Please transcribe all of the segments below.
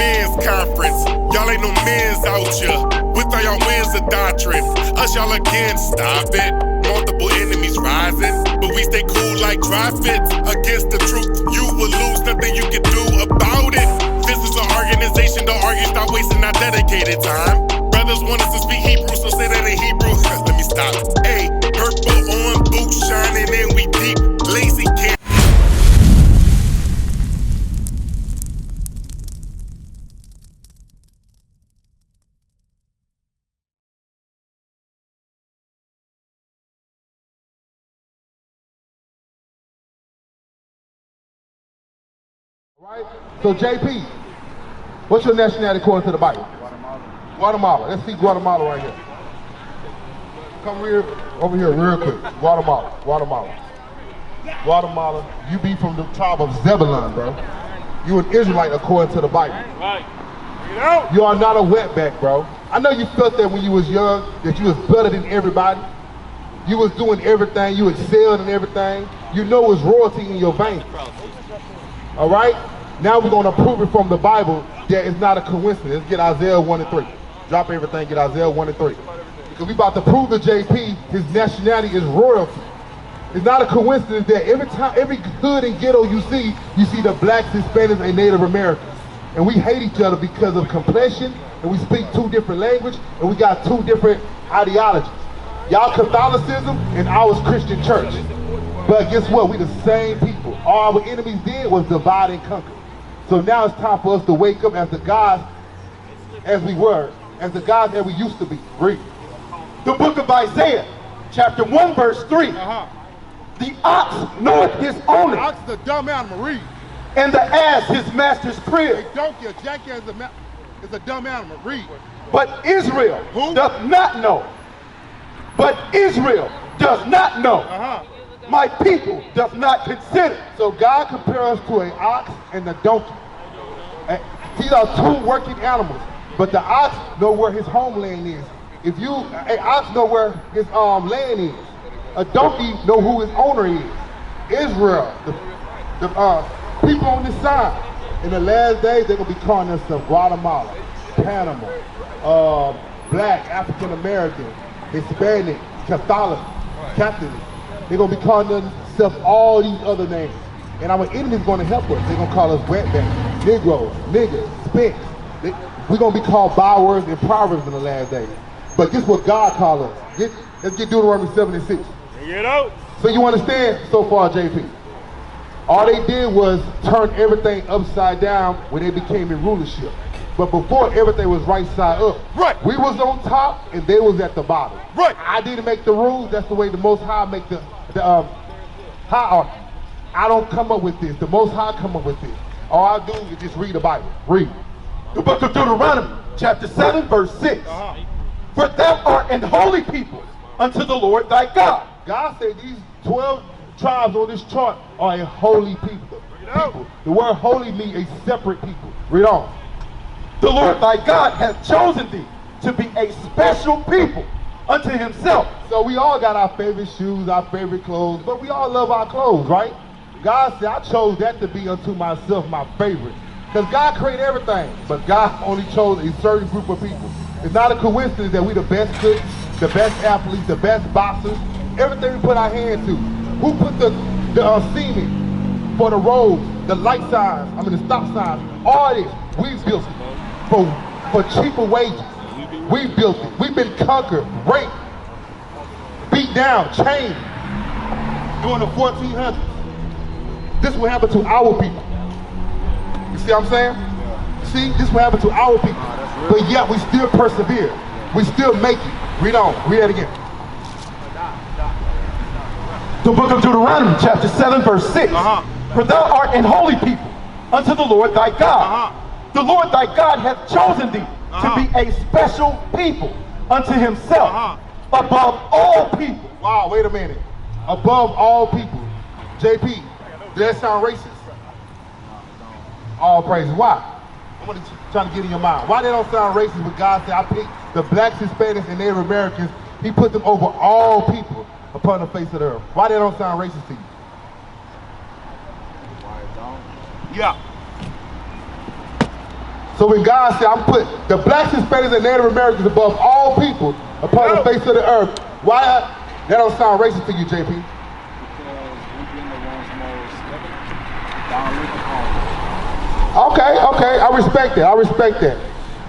men's conference. Y'all ain't no men's out here. With all y'all wins of doctrine. Us y'all again, stop it. Multiple enemies rising, but we stay cool like dry fits. Against the truth, you will lose, nothing you can do about it. This is an organization, don't argue, stop wasting our dedicated time. Brothers want us to speak Hebrew, so say that in Hebrew. Let me stop. Hey, purple on boots shining and we deep. Lazy can't. Right? So JP, what's your nationality according to the Bible? Guatemala. Let's see Guatemala right here. Come over here real quick. Guatemala, you be from the tribe of Zebulun, bro. You an Israelite according to the Bible. Right. You are not a wetback, bro. I know you felt that when you was young, that you was better than everybody. You was doing everything, you excelled in everything. You know it's royalty in your veins. All right? Now we're gonna prove it from the Bible that it's not a coincidence. Let's get Isaiah 1 and 3. Drop everything, get Isaiah 1 and 3. Because we about to prove to JP his nationality is royalty. It's not a coincidence that every hood and ghetto you see the blacks, Hispanics, and Native Americans. And we hate each other because of complexion, and we speak two different languages, and we got two different ideologies. Y'all Catholicism and ours Christian church. But guess what? We the same people. All our enemies did was divide and conquer. So now it's time for us to wake up as the gods as we were, as the gods that we used to be. Read. The book of Isaiah, chapter 1, verse 3. The ox knoweth his owner. The ox is a dumb animal. Read. And the ass his master's crib. A donkey, a jackass is a dumb animal. Read. But Israel doth not know. But Israel does not know. My people doth not consider. So God compares us to an ox and a donkey. These are two working animals, but the ox know where his homeland is. If you, an ox know where his land is. A donkey know who his owner is. Israel, the people on this side. In the last days, they're gonna be calling themselves Guatemala, Panama, Black, African American, Hispanic, Catholic. They're going to be calling themselves all these other names. And our enemy's going to help us. They're going to call us wetbacks, Negroes, niggas, spinks. We're going to be called bywords and proverbs in the last days. But guess what God called us? Let's get Deuteronomy 7 and 6. Get out. So you understand so far, JP? All they did was turn everything upside down when they became in rulership. But before, everything was right side up. Right. We was on top and they was at the bottom. Right. I didn't make the rules. That's the way the Most High make hierarchy. I don't come up with this. The Most High come up with this. All I do is just read the Bible. Read. The book of Deuteronomy, chapter 7, verse 6. For thou art an holy people unto the Lord thy God. God said these 12 tribes on this chart are a holy people. The word holy means a separate people. Read on. The Lord thy God hath chosen thee to be a special people unto himself. So we all got our favorite shoes, our favorite clothes, but we all love our clothes, right? God said, I chose that to be unto myself my favorite. Because God created everything, but God only chose a certain group of people. It's not a coincidence that we the best cooks, the best athletes, the best boxers, everything we put our hand to. Who put the cement for the roads, the light signs, the stop signs, all this, we built it. For cheaper wages. We built it. We've been conquered, raped, beat down, chained during the 1400s. This will happen to our people. You see what I'm saying? See, this will happen to our people. But yet we still persevere. We still make it. Read on. Read that again. The book of Deuteronomy, chapter 7, verse 6. For thou art an holy people unto the Lord thy God. The Lord thy God hath chosen thee to be a special people unto himself above all people. Wow, wait a minute. Above all people. JP, does that sound racist? All praises. Why? I'm trying to get in your mind. Why that don't sound racist when God said I picked the blacks, Hispanics, and Native Americans, he put them over all people upon the face of the earth. Why that don't sound racist to you? Yeah. So when God said, I'm put the blacks, Hispanics, and Native Americans above all people upon the face of the earth, why that don't sound racist to you, JP? Because we've been the ones most down with the home. Okay, I respect that, I respect that.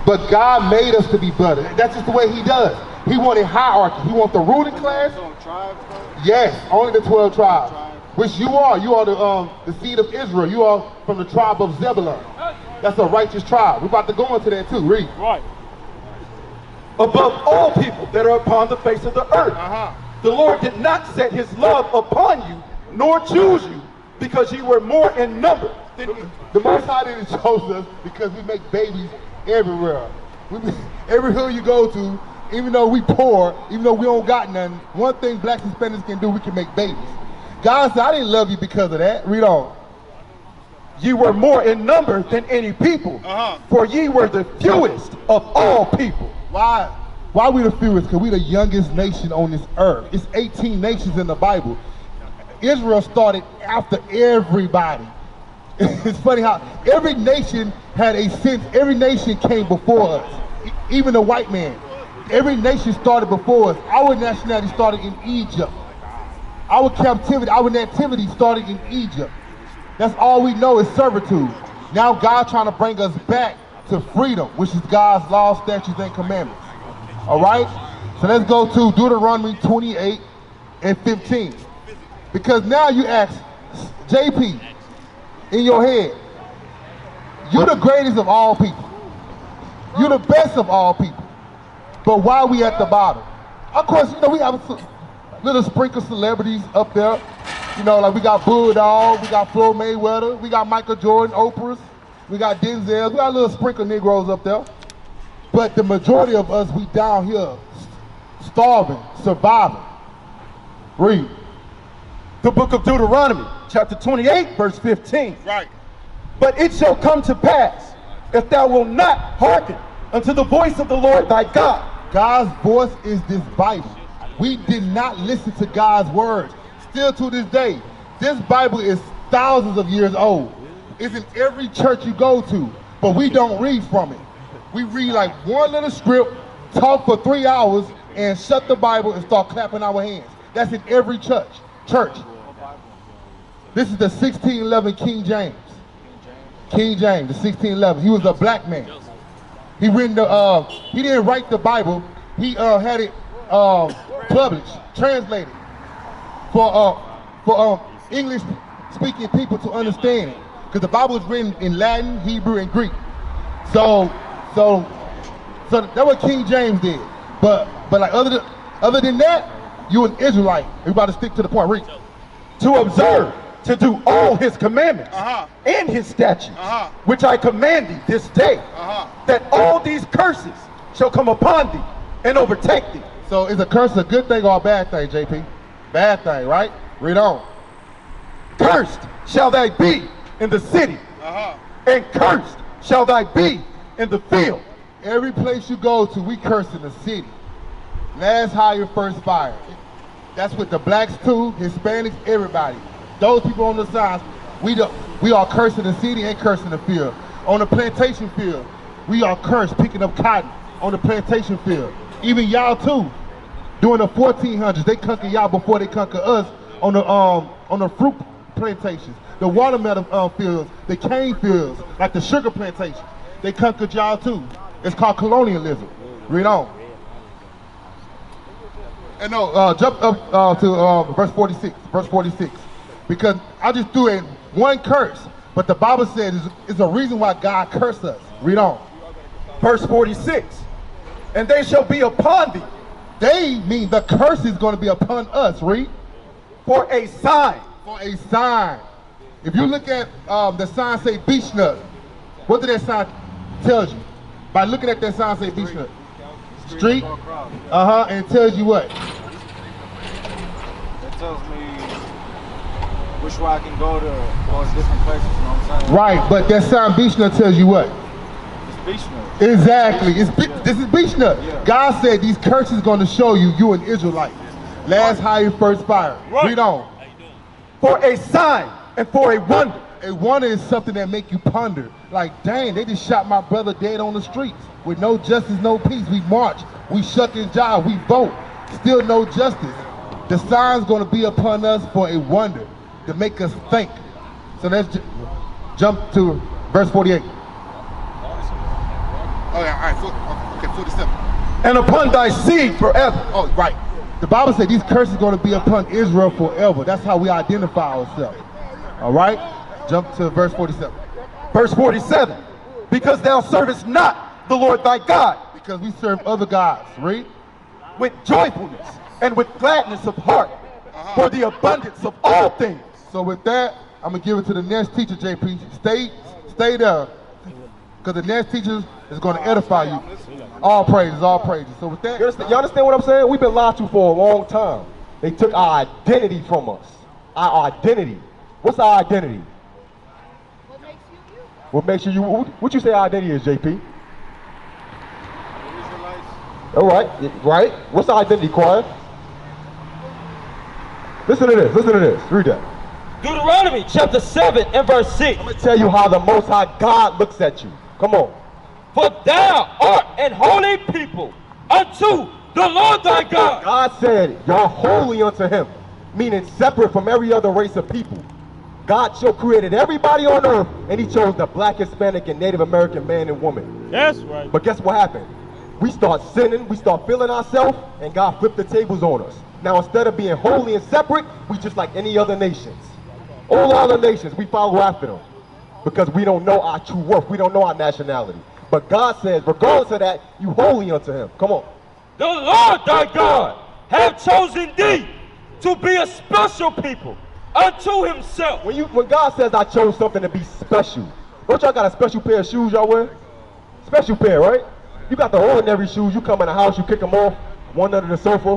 But God made us to be better. That's just the way he does. He wanted hierarchy. He wants the ruling class. So tribes, though? Yes, only the 12 tribes. Which you are. You are the seed of Israel. You are from the tribe of Zebulun. That's a righteous tribe. We're about to go into that too. Read. Right. Above all people that are upon the face of the earth. The Lord did not set his love upon you, nor choose you, because you were more in number than The Most High didn't chose us because we make babies everywhere. Every hood you go to, even though we poor, even though we don't got nothing, one thing blacks and Hispanics can do, we can make babies. God said, I didn't love you because of that. Read on. You were more in number than any people, for ye were the fewest of all people. Why we the fewest? Because we the youngest nation on this earth. It's 18 nations in the Bible. Israel started after everybody. It's funny how every nation had a sense, every nation came before us. Even the white man. Every nation started before us. Our nationality started in Egypt. Our captivity, our nativity started in Egypt. That's all we know is servitude. Now God trying to bring us back to freedom, which is God's laws, statutes, and commandments. All right? So let's go to Deuteronomy 28 and 15. Because now you ask, JP, in your head, you're the greatest of all people. You're the best of all people. But why are we at the bottom? Of course, you know, we have a little sprinkle celebrities up there. You know, like we got Bulldog, we got Floyd Mayweather, we got Michael Jordan, Oprah's, we got Denzel, we got a little sprinkle Negroes up there. But the majority of us, we down here, starving, surviving. Read. The book of Deuteronomy, chapter 28, verse 15. Right. But it shall come to pass, if thou wilt not hearken unto the voice of the Lord thy God. God's voice is this Bible. We did not listen to God's words. Still to this day, this Bible is thousands of years old. It's in every church you go to, but we don't read from it. We read like one little script, talk for 3 hours, and shut the Bible and start clapping our hands. That's in every church. This is the 1611 King James. King James, the 1611. He was a black man. He didn't write the Bible. He had it published, translated for English-speaking people to understand it. Because the Bible is written in Latin, Hebrew, and Greek. So that's what King James did. But like other than that, you an Israelite. Everybody stick to the point. Read. To observe, to do all his commandments and his statutes, which I command thee this day, that all these curses shall come upon thee and overtake thee. So is a curse a good thing or a bad thing, JP? Bad thing, right? Read on. Cursed shall thy be in the city, and cursed shall thy be in the field. Every place you go to, we curse in the city. Last hire, first fire. That's with the blacks too, Hispanics, everybody. Those people on the signs, we are cursed in the city and cursed in the field. On the plantation field, we are cursed picking up cotton on the plantation field. Even y'all too. During the 1400s, they conquered y'all before they conquered us on the fruit plantations, the watermelon fields, the cane fields, like the sugar plantations. They conquered y'all too. It's called colonialism. Read on. And no, jump up to verse 46. Verse 46. Because I just threw in one curse, but the Bible says it's a reason why God cursed us. Read on. Verse 46. And they shall be upon thee. They mean the curse is going to be upon us. Read. For a sign. For a sign. If you look at the sign say beach nut, what did that sign tell you? By looking at that sign say beach nut. Street. And it tells you what? It tells me which way I can go to all different places, you know what I'm saying? Right, but that sign beach nut tells you what? It's beach nut. Exactly. This is beach nut. Yeah. God said these curses going to show you an Israelite. Last hire, first fire. Read on. For a sign and for a wonder. A wonder is something that make you ponder. Like, dang, they just shot my brother dead on the streets. With no justice, no peace. We march, we shuck and jive, we vote. Still no justice. The sign's gonna be upon us for a wonder, to make us think. So let's jump to verse 48. Oh yeah, all right, okay, 47. And upon thy seed forever. Oh, right. The Bible said these curses are going to be upon Israel forever. That's how we identify ourselves. All right? Jump to verse 47. Verse 47. Because thou servest not the Lord thy God. Because we serve other gods. Read. With joyfulness and with gladness of heart. For the abundance of all things. So with that, I'm going to give it to the next teacher, JP. Stay there. Because the next teacher is going to edify you. All praises, all praises. So with that, you understand what I'm saying? We've been lied to for a long time. They took our identity from us. Our identity. What's our identity? What makes you you? What makes you? What you say our identity is, JP? All right, right. What's our identity, choir? Listen to this. Listen to this. Read that. Deuteronomy chapter 7 and verse 6. I'm gonna tell you how the Most High God looks at you. Come on. For thou art an holy people unto the Lord thy God. God said, you're holy unto him, meaning separate from every other race of people. God created everybody on earth, and he chose the black, Hispanic, and Native American man and woman. That's right. But guess what happened? We start sinning, we start feeling ourselves, and God flipped the tables on us. Now instead of being holy and separate, we just like any other nations. All other nations, we follow after them. Because we don't know our true worth, we don't know our nationality. But God says, regardless of that, you holy unto him. Come on. The Lord thy God have chosen thee to be a special people unto himself. When God says I chose something to be special, don't y'all got a special pair of shoes y'all wear? Special pair, right? You got the ordinary shoes, you come in the house, you kick them off, one under the sofa,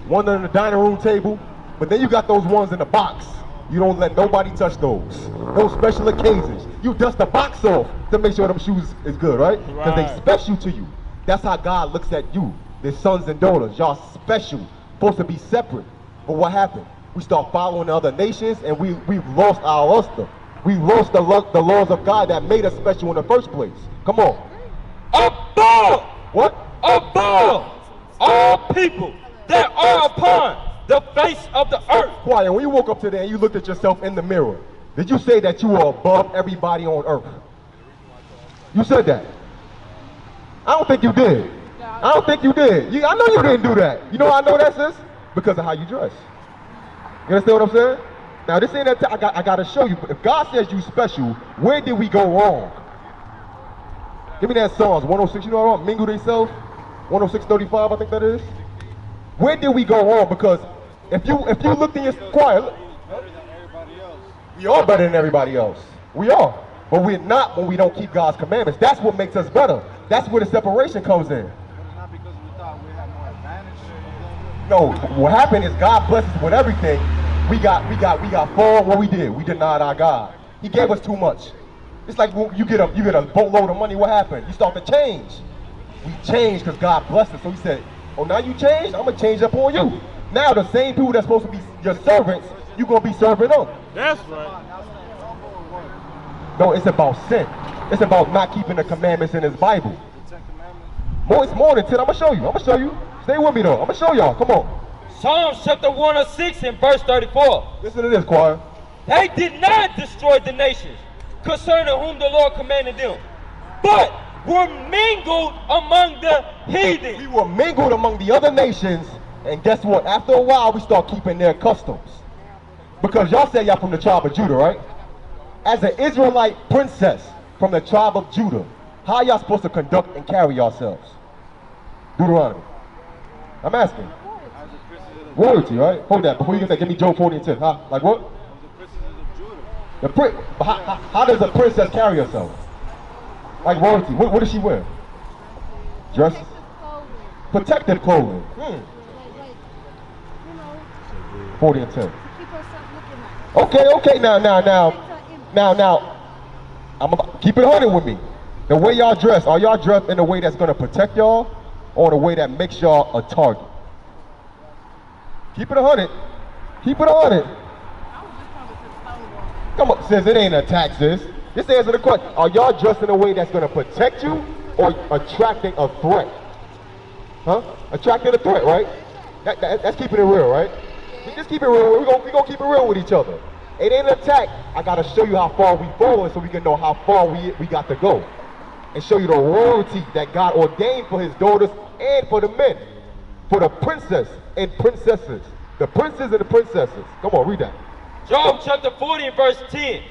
one under the dining room table, but then you got those ones in the box. You don't let nobody touch those. Those special occasions. You dust the box off to make sure them shoes is good, right? Because they special to you. That's how God looks at you, their sons and daughters. Y'all special, supposed to be separate. But what happened? We start following other nations, and we've lost our luster. We lost the laws of God that made us special in the first place. Come on. Above. What? Above all people that are upon the face of the earth. Quiet. When you woke up today and you looked at yourself in the mirror, did you say that you were above everybody on earth? You said that. I don't think you did. I don't think you did. I know you didn't do that. You know how I know that, sis? Because of how you dress. You understand what I'm saying? Now this ain't that I gotta show you. If God says you special, where did we go wrong? Give me that Psalms 106. You know what? Mingle themselves. 106:35, I think that is. Where did we go wrong? Because if you looked in your choir, we are better than everybody else. We are. But we're not when we don't keep God's commandments. That's what makes us better. That's where the separation comes in. Not because we thought we had more advantage or anything. No, what happened is God blessed us with everything. We got far what we did. We denied our God. He gave us too much. It's like when you get a boatload of money, what happened? You start to change. We changed because God blessed us. So he said, oh, now you changed? I'm going to change up on you. Now the same people that's supposed to be your servants, you're going to be serving them. That's right. No, it's about sin. It's about not keeping the commandments in his Bible. It's more than 10. I'm going to show you. Stay with me, though. I'm going to show y'all. Come on. Psalms chapter 106 and verse 34. Listen to this, choir. They did not destroy the nations concerning whom the Lord commanded them, but were mingled among the heathen. We were mingled among the other nations, and guess what? After a while, we start keeping their customs. Because y'all say y'all from the tribe of Judah, right? As an Israelite princess from the tribe of Judah, how y'all supposed to conduct and carry yourselves? Deuteronomy. I'm asking. Royalty, right? Hold that. Before you get that, give me Job 40 and 10. Huh? Like what? How does a princess carry herself? Like royalty. What does she wear? Dress? Protective clothing. 40 and 10. Okay. Now. Keep it 100 with me. The way y'all dress, are y'all dressed in a way that's gonna protect y'all, or the way that makes y'all a target? Keep it 100. Keep it 100. Come on, sis, it ain't an attack, sis. Just answer the question. Are y'all dressed in a way that's gonna protect you or attracting a threat? Huh? Attracting a threat, right? That's keeping it real, right? Just keep it real. We're gonna keep it real with each other. It ain't an attack. I gotta show you how far we fallen so we can know how far we got to go. And show you the royalty that God ordained for his daughters and for the men. For the princess and princesses. The princes and the princesses. Come on, read that. Job chapter 40 and verse 10.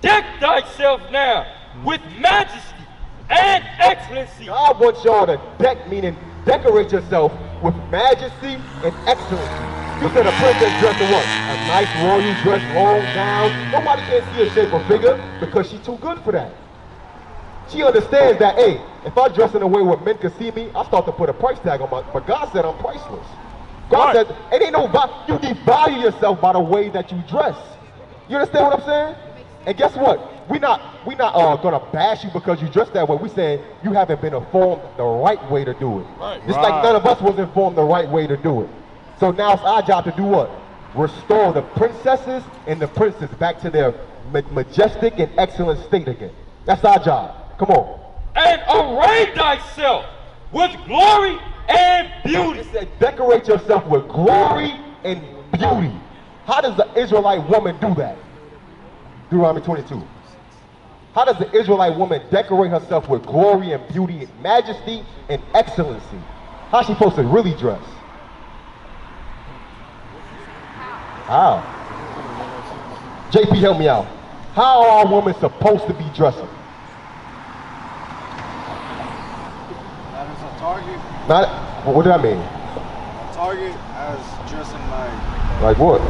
Deck thyself now with majesty and excellency. God wants y'all to deck, meaning decorate yourself with majesty and excellency. You said a princess dressed in what? A nice royal dress, long gown. Nobody can see her shape or figure because she's too good for that. She understands that, hey, if I dress in a way where men can see me, I start to put a price tag on but God said I'm priceless. God said, it ain't no value. You devalue yourself by the way that you dress. You understand what I'm saying? And guess what? We're not gonna bash you because you dress that way. We're saying you haven't been informed the right way to do it. Just like none of us was informed the right way to do it. So now it's our job to do what? Restore the princesses and the princes back to their majestic and excellent state again. That's our job. Come on. And array thyself with glory and beauty. It said decorate yourself with glory and beauty. How does the Israelite woman do that? Deuteronomy 22. How does the Israelite woman decorate herself with glory and beauty and majesty and excellency? How's she supposed to really dress? How? JP, help me out. How are women supposed to be dressing? That is a target. Not, what did I mean? A target as dressing like. Like what?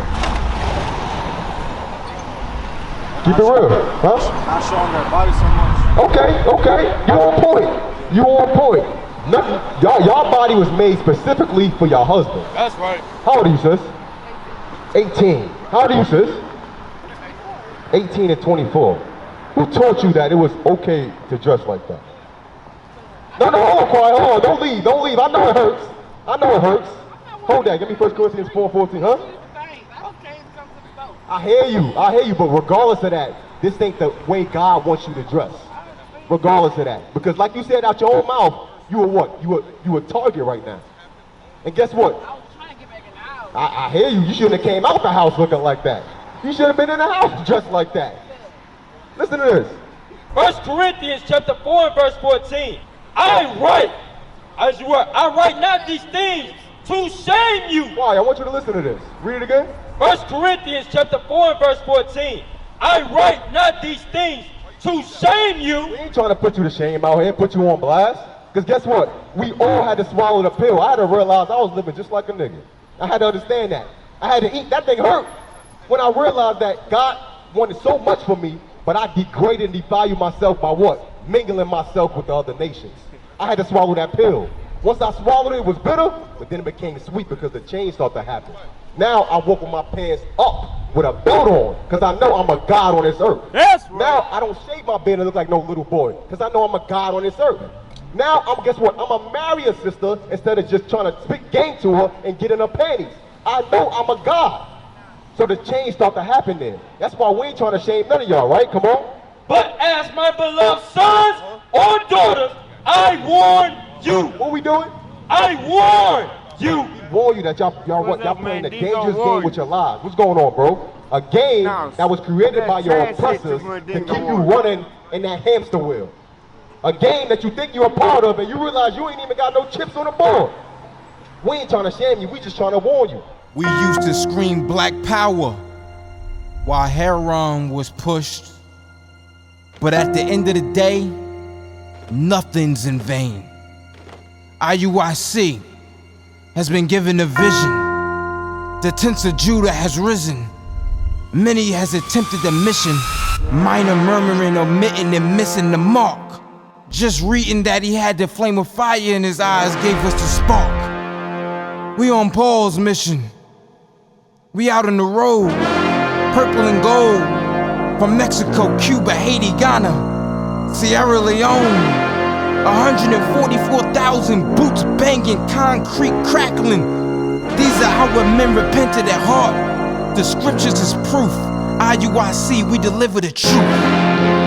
Keep it real, huh? Not showing their body so much. Okay. You on point. You on point. Nothing. Y'all body was made specifically for your husband. That's right. How old are you, sis? 18. How old are you, sis? 18 and 24. Who taught you that it was okay to dress like that? No, hold on, quiet, hold on. Don't leave. I know it hurts. Hold that. Give me 1 Corinthians 4:14, huh? I hear you, but regardless of that, this ain't the way God wants you to dress. Regardless of that. Because like you said out your own mouth, you were what? You were target right now. And guess what? I hear you. You shouldn't have came out the house looking like that. You should have been in the house dressed like that. Listen to this. 1 Corinthians chapter 4 and verse 14. I write not these things to shame you. Why? I want you to listen to this. Read it again. 1 Corinthians chapter 4 and verse 14. I write not these things to shame you. We ain't trying to put you to shame out here, put you on blast. Because guess what? We all had to swallow the pill. I had to realize I was living just like a nigga. I had to understand that. I had to eat. That thing hurt. When I realized that God wanted so much for me, but I degraded and devalued myself by what? Mingling myself with the other nations. I had to swallow that pill. Once I swallowed it, it was bitter, but then it became sweet because the change started to happen. Now I walk with my pants up with a belt on because I know I'm a God on this earth. That's right. Now I don't shave my beard and look like no little boy because I know I'm a God on this earth. Now guess what? I'm gonna marry a sister instead of just trying to speak game to her and get in her panties. I know I'm a God. So the change start to happen there. That's why we ain't trying to shame none of y'all, right? Come on. But as my beloved sons or daughters, I warn you. What we doing? I warn you. We warn you that y'all playing a dangerous game with your lives. What's going on, bro? A game that was created by your oppressors to keep you running in that hamster wheel. A game that you think you're a part of and you realize you ain't even got no chips on the board. We ain't trying to shame you, we just trying to warn you. We used to scream black power while Heron was pushed. But at the end of the day, nothing's in vain. IUIC has been given a vision. The tents of Judah has risen. Many has attempted the mission, minor murmuring, omitting and missing the mark. Just reading that he had the flame of fire in his eyes gave us the spark. We on Paul's mission. We out on the road, purple and gold, from Mexico, Cuba, Haiti, Ghana, Sierra Leone. 144,000 boots banging, concrete crackling. These are our men repented at heart. The scriptures is proof. IUIC, we deliver the truth.